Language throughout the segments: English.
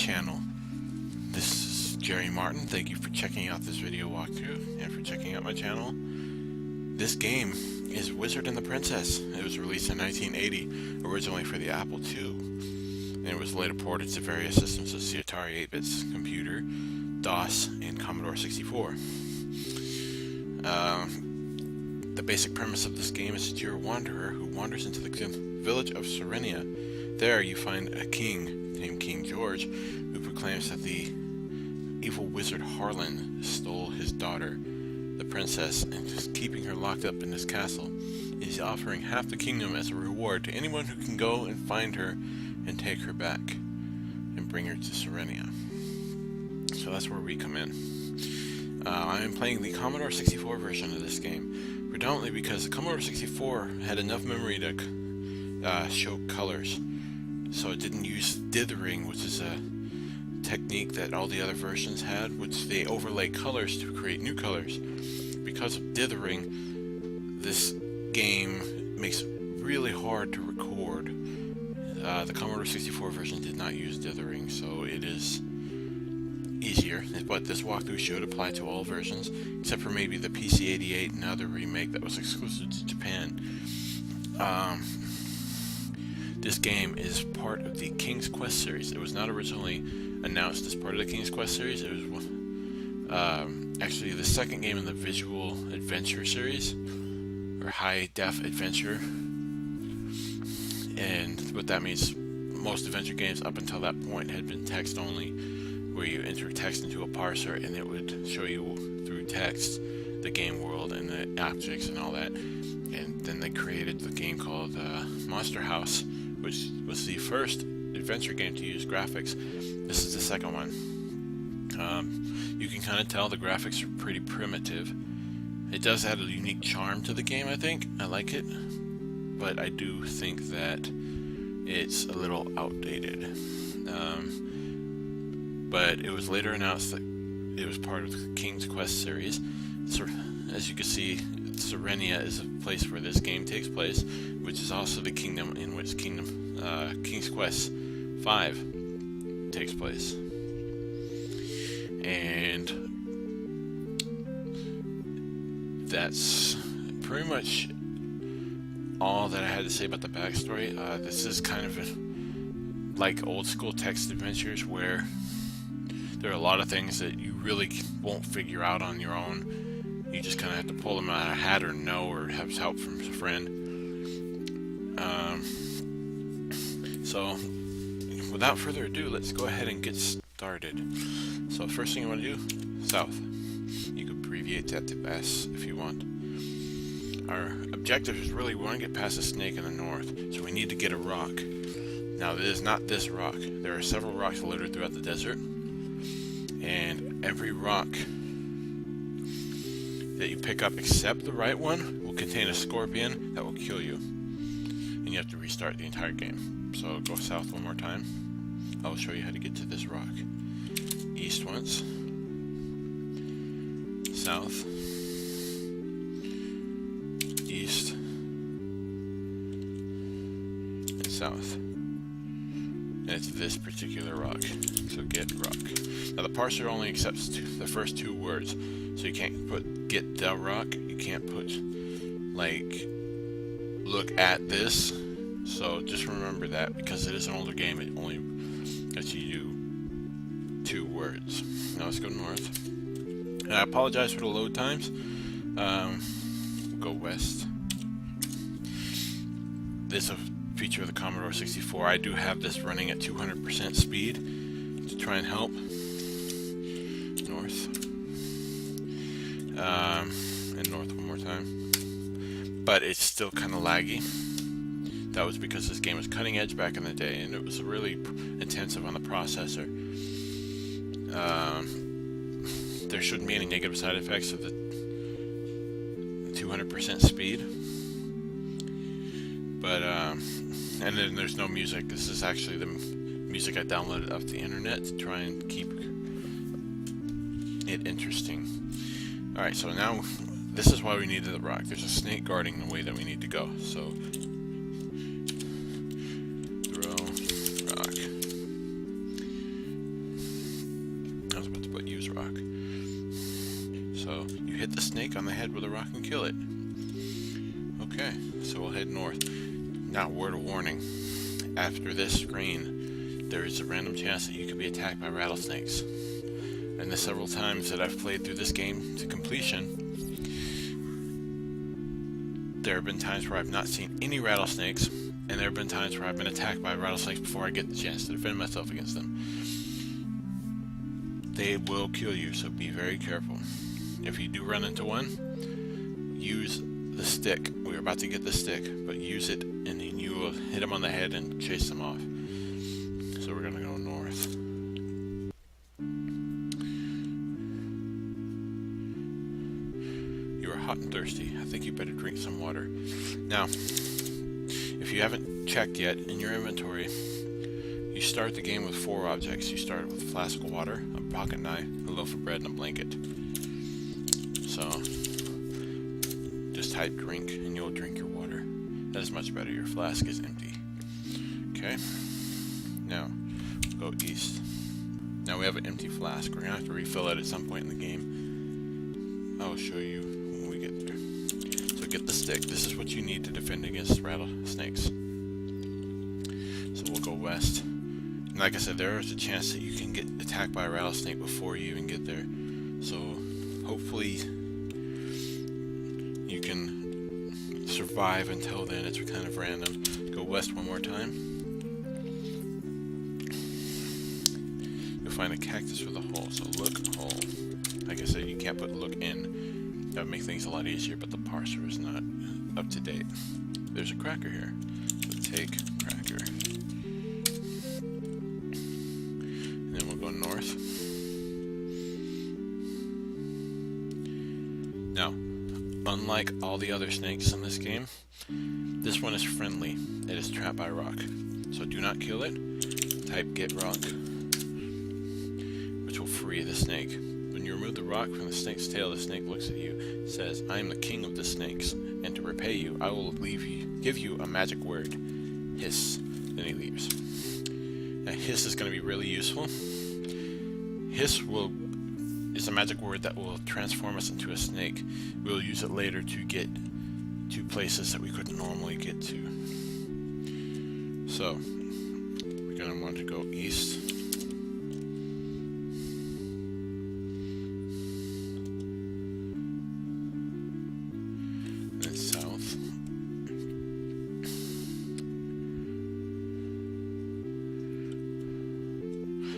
channel. This is Jerry Martin. Thank you for checking out this video walkthrough and for checking out my channel. This game is Wizard and the Princess. It was released in 1980, originally for the Apple II, and it was later ported to various systems such as the Atari 8-bit computer, DOS, and Commodore 64. The basic premise of this game is that you're a wanderer who wanders into the village of Serenia. There you find a king named King George, who proclaims that the evil wizard Harlon stole his daughter, the princess, and is keeping her locked up in his castle. He's offering half the kingdom as a reward to anyone who can go and find her and take her back and bring her to Serenia. So that's where we come in. I am playing the Commodore 64 version of this game, predominantly because the Commodore 64 had enough memory to show colors, so it didn't use dithering, which is a technique that all the other versions had, which they overlay colors to create new colors. Because of dithering, this game makes it really hard to record. The Commodore 64 version did not use dithering, so it is easier, but this walkthrough should apply to all versions, except for maybe the PC-88 and other remake that was exclusive to Japan. This game is part of the King's Quest series. It was not originally announced as part of the King's Quest series. It was actually the second game in the Visual Adventure series, or High Def Adventure. And what that means, most adventure games up until that point had been text only, where you enter text into a parser and it would show you through text the game world and the objects and all that. And then they created the game called Monster House, which was the first adventure game to use graphics. This is the second one. You can kind of tell the graphics are pretty primitive. It does add a unique charm to the game, I think. I like it, but I do think that it's a little outdated. But it was later announced that it was part of the King's Quest series. So, as you can see, Serenia is a place where this game takes place, which is also the kingdom in which King's Quest V takes place. And that's pretty much all that I had to say about the backstory. This is kind of like old school text adventures where there are a lot of things that you really won't figure out on your own. You just kind of have to pull them out of a hat or know, or have help from a friend. So without further ado, let's go ahead and get started. So first thing you want to do, south. You can abbreviate that to S if you want. Our objective is really, we want to get past the snake in the north, so we need to get a rock. Now, it is not this rock. There are several rocks littered throughout the desert, and every rock that you pick up except the right one will contain a scorpion that will kill you, and you have to restart the entire game. So go south one more time. I'll show you how to get to this rock. East once, south, east, and south. And it's this particular rock, so get rock. Now the parser only accepts the first two words, so you can't put get the rock, you can't put like look at this, so just remember that, because it is an older game, it only lets you do 2 words. Now let's go north. And I apologize for the load times. We'll go west. This is a feature of the Commodore 64. I do have this running at 200% speed to try and help. North. And north one more time. But it's still kind of laggy. That was because this game was cutting edge back in the day, and it was really intensive on the processor. There shouldn't be any negative side effects of the 200% speed. But, and then there's no music. This is actually the music I downloaded off the internet to try and keep it interesting. Alright, so now this is why we needed the rock. There's a snake guarding the way that we need to go. So throw rock. was about to put use rock. So you hit the snake on the head with a rock and kill it. Okay, so we'll head north. Now, word of warning. After this screen, there is a random chance that you could be attacked by rattlesnakes. And the several times that I've played through this game to completion, there have been times where I've not seen any rattlesnakes, and there have been times where I've been attacked by rattlesnakes before I get the chance to defend myself against them. They will kill you, so be very careful. If you do run into one, use the stick. We're about to get the stick, but use it and then you will hit them on the head and chase them off. So we're going to go north. You are hot and thirsty. I think you better drink some water. Now, if you haven't checked yet, in your inventory, you start the game with 4 objects. You start with a flask of water, a pocket knife, a loaf of bread, and a blanket. So, just type drink and you'll drink your water. That is much better. Your flask is empty. Okay. Now, go east. Now we have an empty flask. We're going to have to refill it at some point in the game. I'll show you when we get there. So get the stick. This is what you need to defend against rattlesnakes. So we'll go west. And like I said, there is a chance that you can get attacked by a rattlesnake before you even get there. So hopefully you can survive until then. It's kind of random. Go west one more time. You'll find a cactus with a hole. So look hole. Like I said, you can't put look in. That would make things a lot easier, but the parser is not up to date. There's a cracker here. So take cracker. And then we'll go north. Now, unlike all the other snakes in this game, this one is friendly. It is trapped by rock. So do not kill it. Type get rock, which will free the snake. When you remove the rock from the snake's tail, the snake looks at you, says, I am the king of the snakes, and to repay you, I will give you a magic word. Hiss. Then he leaves. Now hiss is going to be really useful. Hiss is a magic word that will transform us into a snake. We'll use it later to get to places that we couldn't normally get to. So, we're going to want to go east. Then south.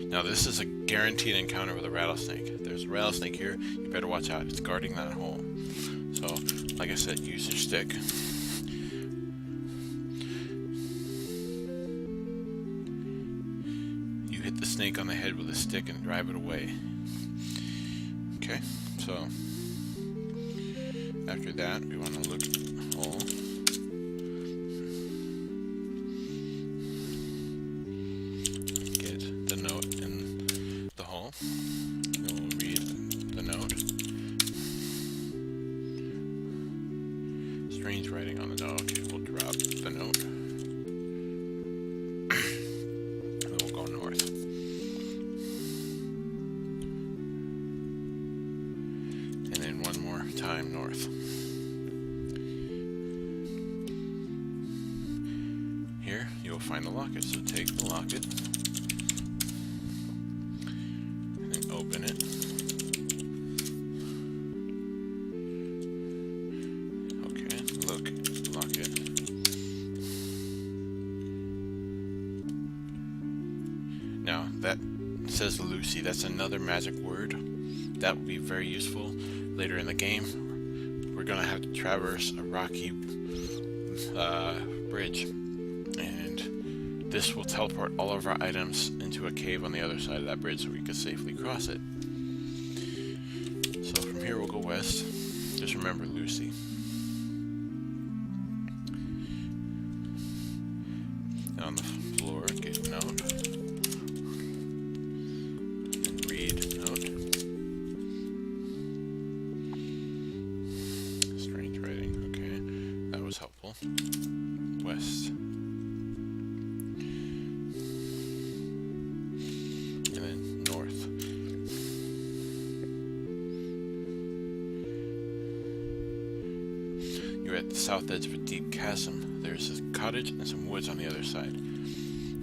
Now this is a guaranteed encounter with a rattlesnake. If there's a rattlesnake here, you better watch out. It's guarding that hole. So, like I said, use your stick. You hit the snake on the head with a stick and drive it away. Okay, so after that, we want to look at the hole. Get the note in the hole. We'll read the note. Strange writing on the note. Okay, we'll drop the note. And then we'll go north. And then one more time north. Here, you'll find the locket. So take the locket. And then open it. Now, that says Lucy. That's another magic word. That will be very useful later in the game. We're going to have to traverse a rocky bridge. And this will teleport all of our items into a cave on the other side of that bridge so we can safely cross it. So from here we'll go west. Just remember Lucy. On the floor, get note. And read note. Strange writing, okay. That was helpful. West. And then north. You're at the south edge of a deep chasm. There's a cottage and some woods on the other side.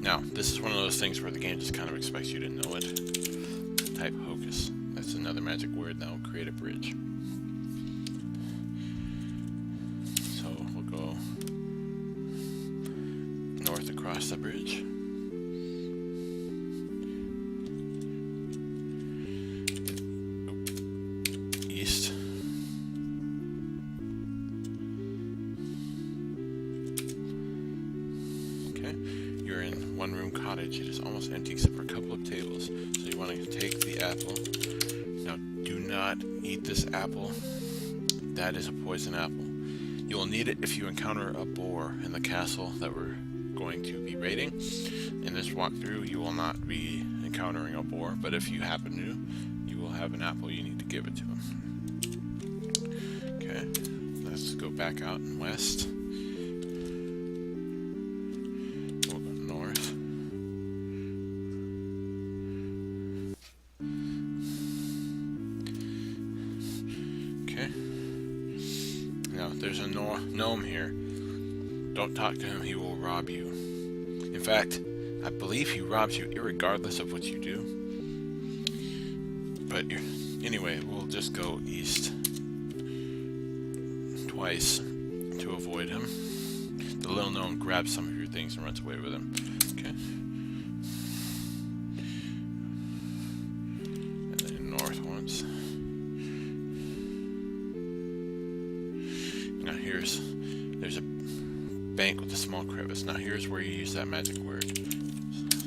Now, this is one of those things where the game just kind of expects you to know it. Type hocus. That's another magic word that will create a bridge. So we'll go north across the bridge. East. Okay, you're in one room cottage. It is almost empty except for a couple of tables. So you want to take the apple. Now do not eat this apple. That is a poison apple. You will need it if you encounter a boar in the castle that we're going to be raiding. In this walkthrough you will not be encountering a boar, but if you happen to, you will have an apple. You need to give it to him. Okay, let's go back out and west. We'll go north. Okay. Now, there's a gnome here. Don't talk to him, he will rob you. In fact, I believe he robs you irregardless of what you do. But anyway, we'll just go east twice to avoid him. The little gnome grabs some of your things and runs away with them. Okay. And then north once. Now there's a bank with a small crevice. Now here's where you use that magic word.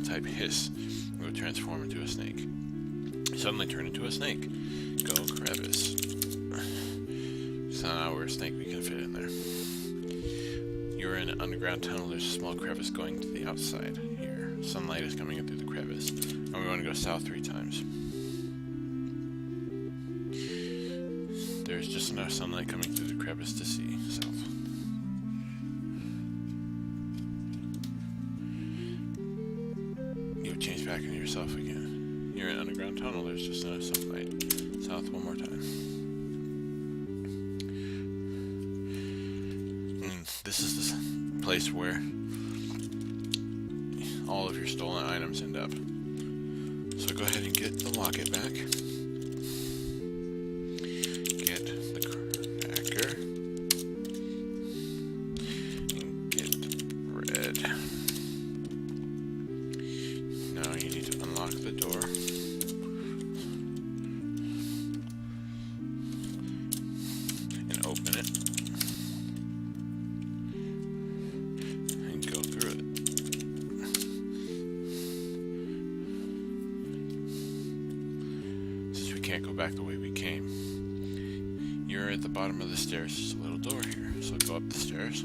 Type hiss. It will transform into a snake. Suddenly turn into a snake. Go crevice. So now we're a snake, we can fit in there. You're in an underground tunnel. There's a small crevice going to the outside here. Sunlight is coming in through the crevice. And we want to go south 3 times. There's just enough sunlight coming through the crevice to see south. You'll change back into yourself again. You're in an underground tunnel. There's just enough sunlight. South 1 more time. This is the place where all of your stolen items end up. So go ahead and get the locket back. Get the cracker. And get bread. Now you need to unlock the door. And open it. Can't go back the way we came. You're at the bottom of the stairs. There's a little door here, so go up the stairs.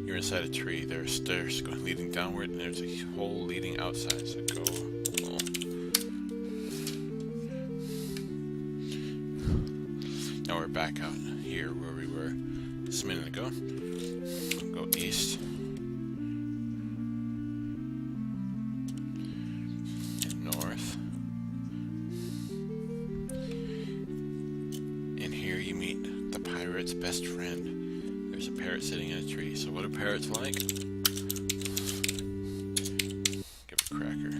You're inside a tree. There are stairs leading downward, and there's a hole leading outside, so go. Now we're back out here where we were just a minute ago. Go east. North. And here you meet the pirate's best friend. There's a parrot sitting in a tree. So what are parrots like? Give a cracker.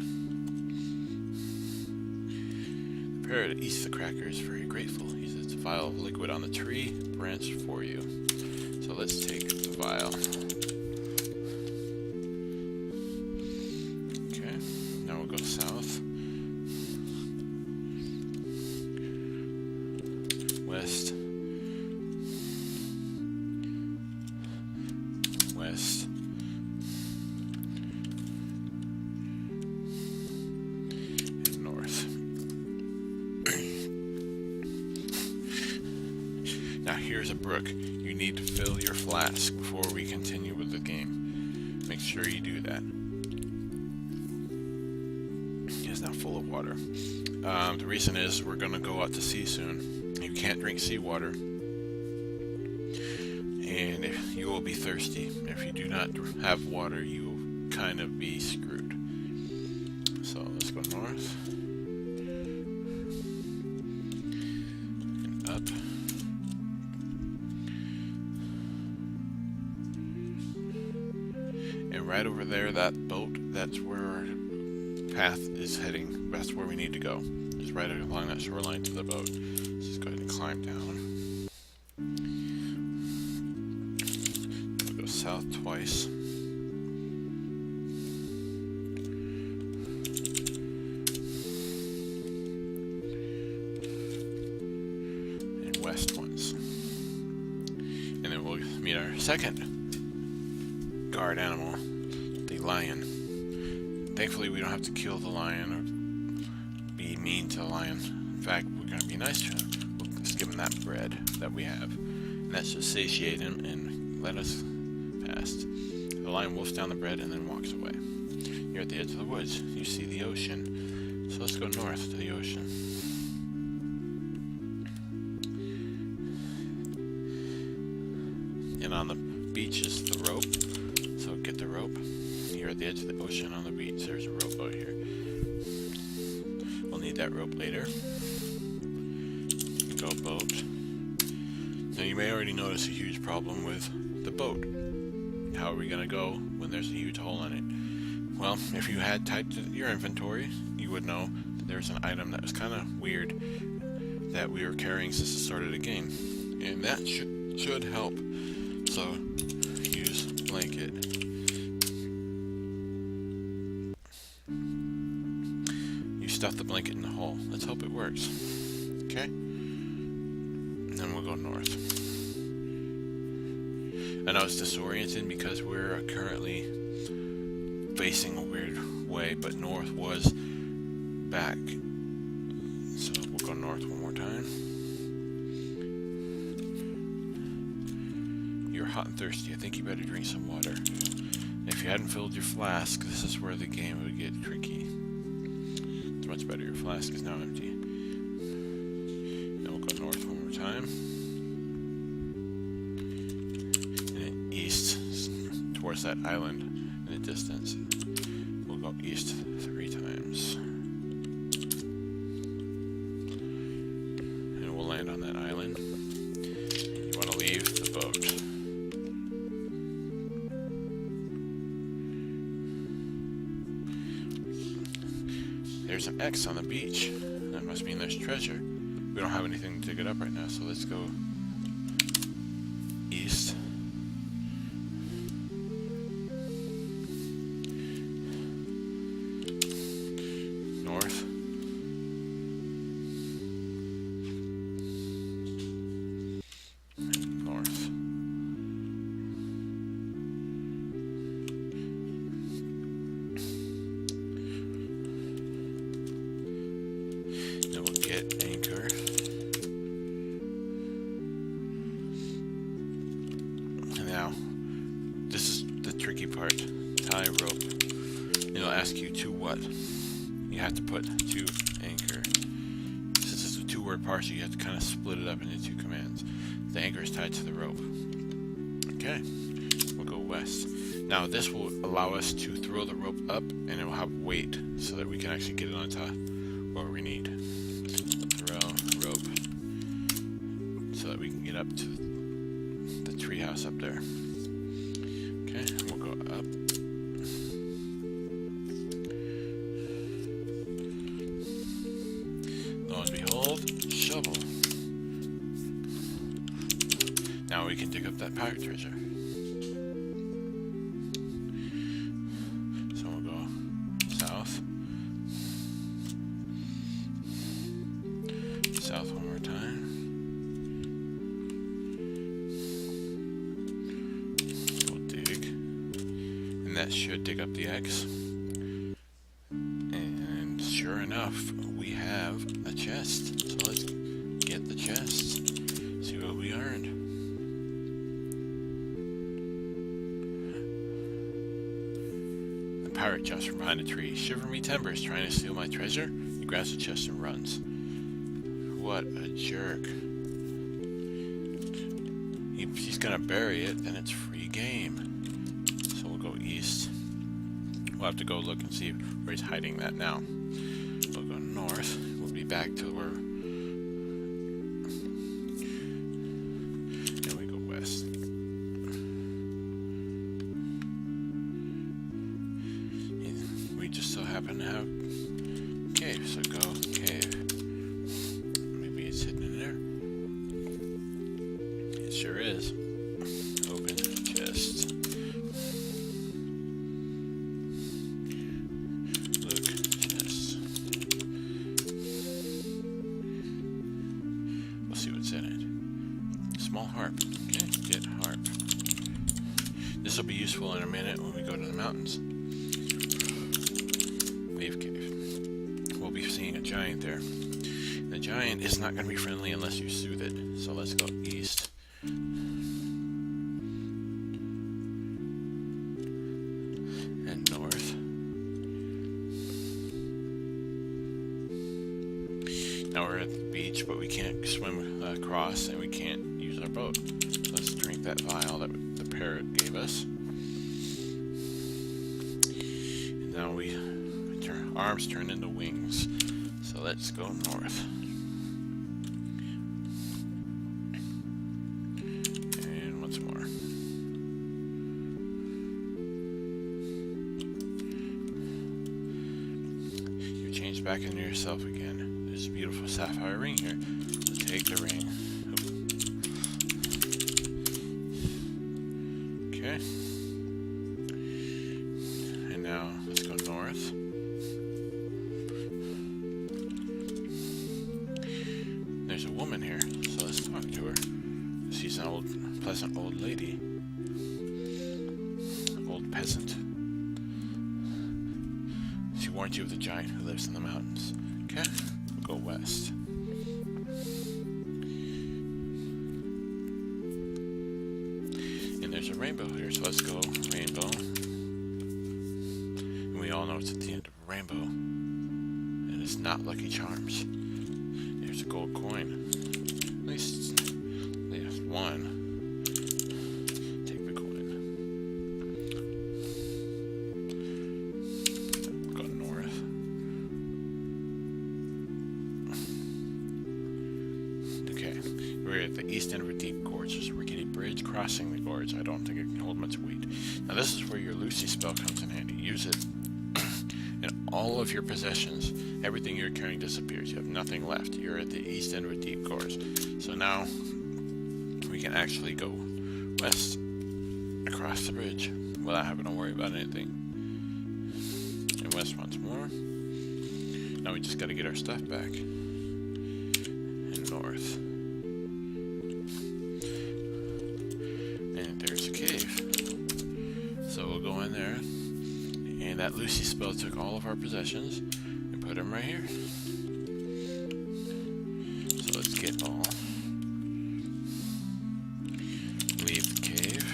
The parrot eats the cracker, is very grateful. He uses a vial of liquid on the tree branch for you. So let's take the vial. Now we'll go south, west, west, and north. Now here's a brook. You need to fill your flask before we continue with the game. Make sure you do that. It's now full of water. The reason is we're going to go out to sea soon. You can't drink seawater, and you will be thirsty. If you do not have water, you will kind of be screwed. So let's go north and up. And right over there, that boat, that's where our path is heading. That's where we need to go. Just right along that shoreline to the boat. Let's just go ahead and climb down. We'll go south twice. And west once. And then we'll meet our second guard animal, the lion. Thankfully, we don't have to kill the lion or be mean to the lion. In fact, we're going to be nice to him. We'll just give him that bread that we have. And that should satiate him and let us past. The lion wolfs down the bread and then walks away. You're at the edge of the woods. You see the ocean. So let's go north to the ocean. And on the beach is the rope. So get the rope. You're at the edge of the ocean on the beach. There's a rope out here. We'll need that rope later. Go boat. Now you may already notice a huge problem with the boat. How are we going to go when there's a huge hole in it? Well, if you had typed your inventory, you would know that there's an item that was kind of weird that we were carrying since the start of the game. And that should help. So use blanket. Stuff the blanket in the hole. Let's hope it works. Okay? And then we'll go north. I know it's disorienting because we're currently facing a weird way, but north was back. So we'll go north one more time. You're hot and thirsty. I think you better drink some water. If you hadn't filled your flask, this is where the game would get tricky. Much better. Your flask is now empty. Now we'll go north one more time. And then east towards that island in the distance. We'll go east 3 times. And we'll land on that island. You want to leave the boat. There's an X on the beach. That must mean there's treasure. We don't have anything to dig it up right now, so let's go east. North. And north. Get anchor. And now, this is the tricky part. Tie rope. It'll ask you to what? You have to put to anchor. Since it's a 2-word parsec, you have to kind of split it up into 2 commands. The anchor is tied to the rope. Okay, we'll go west. Now this will allow us to throw the rope up and it will have weight so that we can actually get it on top where we need. Rope so that we can get up to the treehouse up there. Okay, we'll go up. Lo and behold, shovel. Now we can dig up that pirate treasure. So we'll go south. South one more time. We'll dig. And that should dig up the X. And sure enough, we have a chest. So let's get the chest. See what we earned. The pirate jumps from behind a tree. Shiver me timbers, trying to steal my treasure. He grabs the chest and runs. What a jerk. He's gonna bury it, and it's free game. So we'll go east. We'll have to go look and see where he's hiding that now. We'll go north. We'll be back to where harp. Okay, get harp. This will be useful in a minute when we go to the mountains. Wave cave. We'll be seeing a giant there. The giant is not going to be friendly unless you soothe it. So let's go east. And north. Now we're at the beach, but we can't swim across and we can't use our boat. So let's drink that vial that the parrot gave us. And now arms turn into wings. So let's go north. And once more. You change back into yourself again. There's a beautiful sapphire ring here. So take the ring. Okay. And now let's go north. There's a woman here, so let's talk to her. She's an pleasant old lady. Old peasant. She warned you of the giant who lives in the mountains. Okay, we'll go west. And there's a rainbow here, so let's go rainbow. And we all know it's at the end of a rainbow. And it's not Lucky Charms. There's a gold coin. At least one. Take the coin. Go north. Okay, we're at the east end of a deep gorge. There's a rickety bridge crossing the gorge. I don't think it can hold much weight. Now this is where your Lucy spell comes in handy. Use it, and all of your possessions, everything you're carrying disappears. You have nothing left. You're at the east end of a deep gorge. So now we can actually go west across the bridge without having to worry about anything. And west once more. Now we just got to get our stuff back. And north. And there's a cave. So we'll go in there. And that Lucy spell took all of our possessions and put them right here. So let's get all. Leave the cave.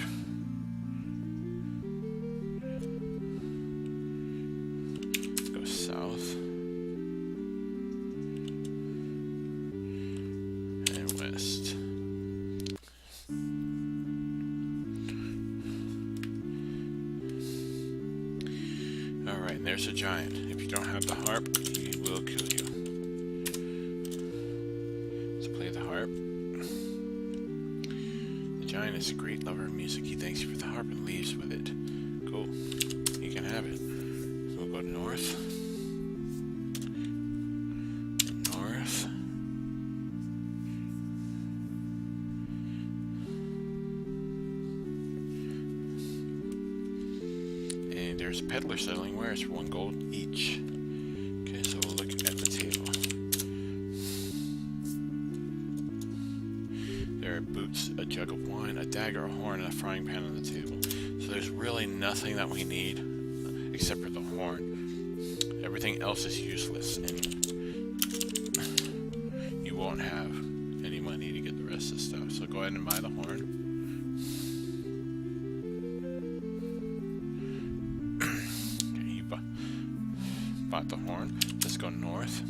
Go south. And west. Alright, and there's a giant. If you don't have the harp, he will kill you. Let's play the harp. The giant is a great lover of music. He thanks you for the harp and leaves with it. Cool. You can have it. We'll go north. North. And there's a peddler selling wares for 1 gold each. Okay, so we'll look at the table. There are boots, a jug of wine, a dagger, a horn, and a frying pan on the table. So there's really nothing that we need except for the horn. Everything else is useless, and you won't have any money to get the rest of the stuff. So go ahead and buy the horn. Okay, you bought the horn. Let's go north.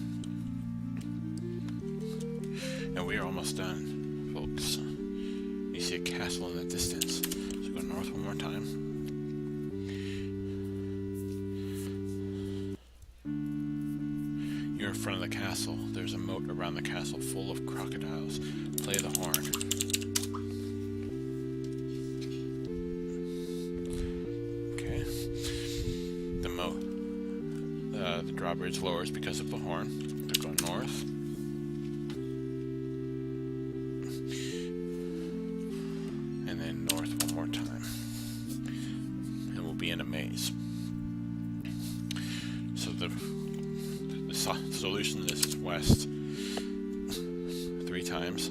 And we are almost done, folks. You see a castle in the distance. So go north one more time. You're in front of the castle. There's a moat around the castle full of crocodiles. Play the horn. Okay. The moat. The drawbridge lowers because of the horn. So go north. And then north one more time. And we'll be in a maze. So the solution to this is west 3 times.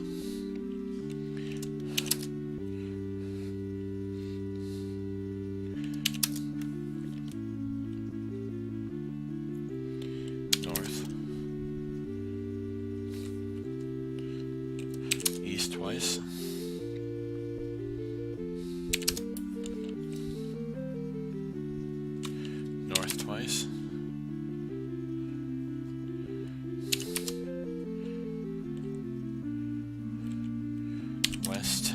twice. North twice. West.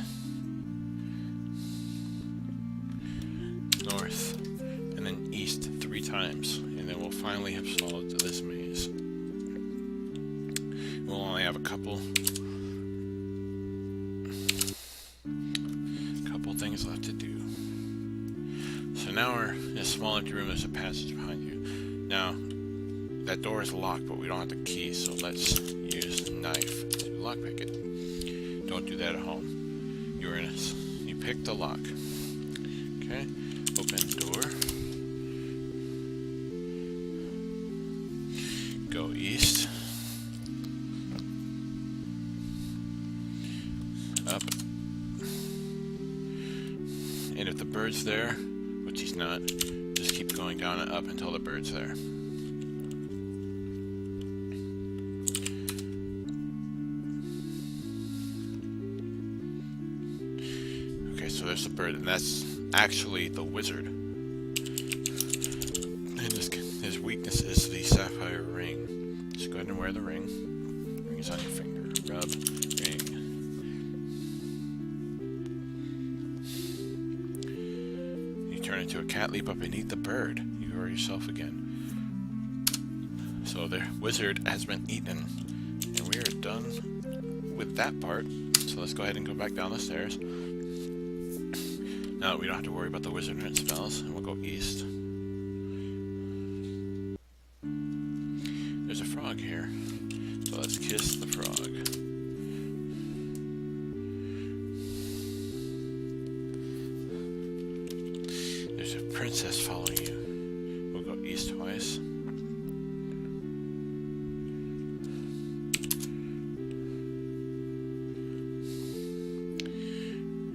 North. And then east 3 times. And then we'll finally have solved this maze. We'll only have a couple things left to do. So now we're in a small empty room. There's a passage behind you. Now, that door is locked, but we don't have the key, so let's use the knife to lockpick it. Don't do that at home. You pick the lock. Okay, open door. Go east. Up. And if the bird's there, which he's not, just keep going down and up until the bird's there. Okay, so there's the bird, and that's actually the wizard. And his weakness is the sapphire ring. Just go ahead and wear the ring. Ring is on your finger. Rub, ring. Turn into a cat, leap up and eat the bird. You are yourself again. So the wizard has been eaten. And we are done with that part. So let's go ahead and go back down the stairs. Now that we don't have to worry about the wizard and its spells. And we'll go east. There's a frog here. So let's kiss the frog. There's a princess following you. We'll go east twice. And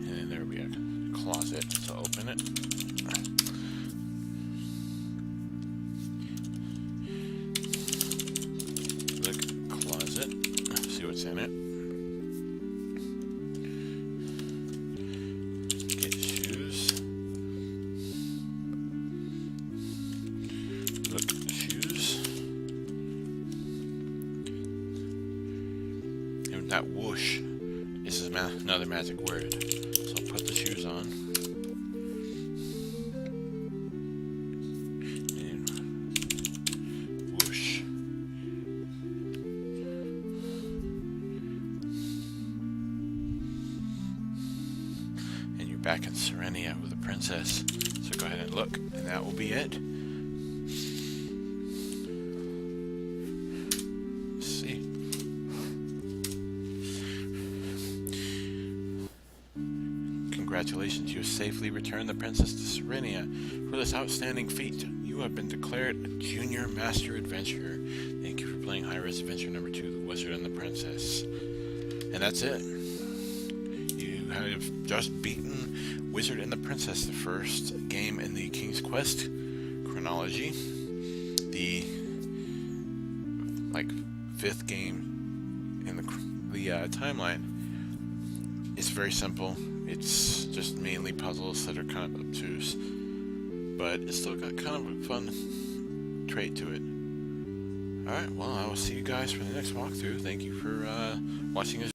then there will be a closet, so open it. Look, closet. See what's in it. Get shoes. Look, shoes. And that whoosh is another magic word. So I'll put the shoes on. And whoosh. And you're back in Serenia with the princess. So go ahead and look, and that will be it. Congratulations, you have safely returned the princess to Serenia. For this outstanding feat, you have been declared a Junior Master Adventurer. Thank you for playing High-Res Adventure number 2, The Wizard and the Princess. And that's it. You have just beaten Wizard and the Princess, the first game in the King's Quest chronology. The, 5th game in the timeline. It's very simple. It's just mainly puzzles that are kind of obtuse, but it's still got kind of a fun trait to it. Alright, well, I will see you guys for the next walkthrough. Thank you for watching this.